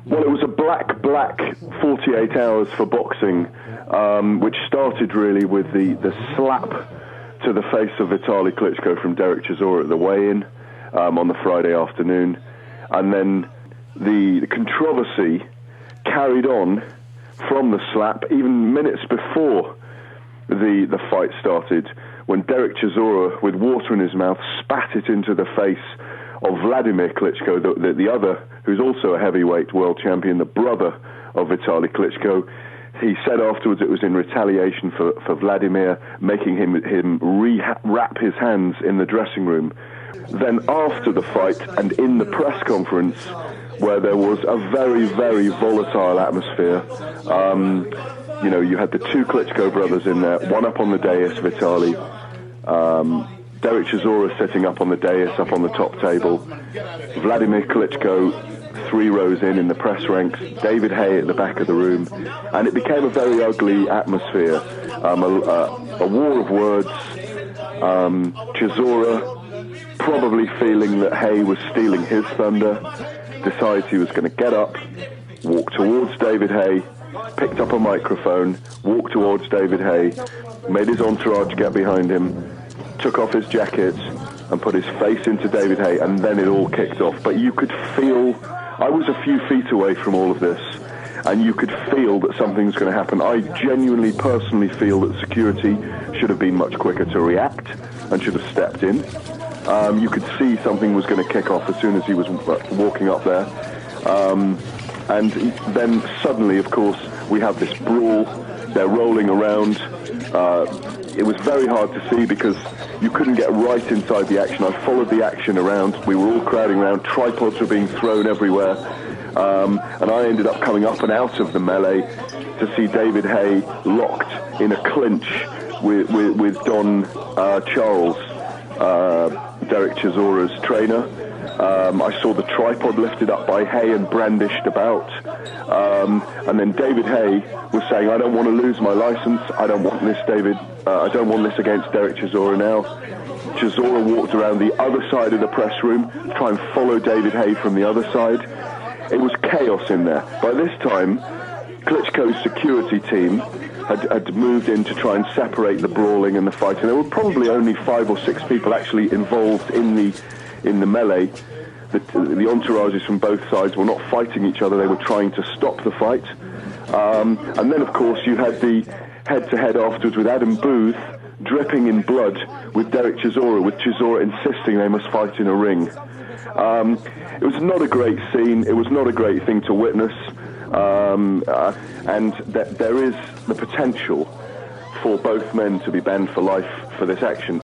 Well, it was a black 48 hours for boxing, which started really with the slap to the face of Vitaly Klitschko from Dereck Chisora at the weigh-in on the Friday afternoon. And then the controversy carried on from the slap, even minutes before the fight started, when Dereck Chisora, with water in his mouth, spat it into the face of Vladimir Klitschko, the other, who's also a heavyweight world champion, the brother of Vitaly Klitschko. He said afterwards it was in retaliation for Vladimir, making him wrap his hands in the dressing room. Then after the fight and in the press conference, where there was a very, very volatile atmosphere, you had the two Klitschko brothers in there, one up on the dais, Vitaly, Dereck Chisora sitting up on the dais, up on the top table, Vladimir Klitschko 3 rows in the press ranks, David Haye at the back of the room, and it became a very ugly atmosphere, a war of words. Chisora, probably feeling that Haye was stealing his thunder, decides he was going to get up, walk towards David Haye, picked up a microphone, walked towards David Haye, made his entourage get behind him, took off his jacket and put his face into David Haye, and then it all kicked off. But you could feel, I was a few feet away from all of this, and you could feel that something's going to happen. I genuinely, personally feel that security should have been much quicker to react and should have stepped in. You could see something was going to kick off as soon as he was walking up there. And then suddenly, of course, we have this brawl. They're rolling around. It was very hard to see because you couldn't get right inside the action. I followed the action around. We were all crowding around. Tripods were being thrown everywhere. And I ended up coming up and out of the melee to see David Haye locked in a clinch with Don Charles, Dereck Chisora's trainer. I saw the tripod lifted up by Haye and brandished about. And then David Haye was saying, I don't want to lose my license. I don't want this, David. I don't want this against Dereck Chisora now. Chisora walked around the other side of the press room to try and follow David Haye from the other side. It was chaos in there. By this time, Klitschko's security team had moved in to try and separate the brawling and the fighting. There were probably only 5 or 6 people actually involved in the melee. The entourages from both sides were not fighting each other, they were trying to stop the fight. And then, of course, you had the head-to-head afterwards with Adam Booth dripping in blood with Dereck Chisora, with Chisora insisting they must fight in a ring. It was not a great scene, it was not a great thing to witness, and there is the potential for both men to be banned for life for this action.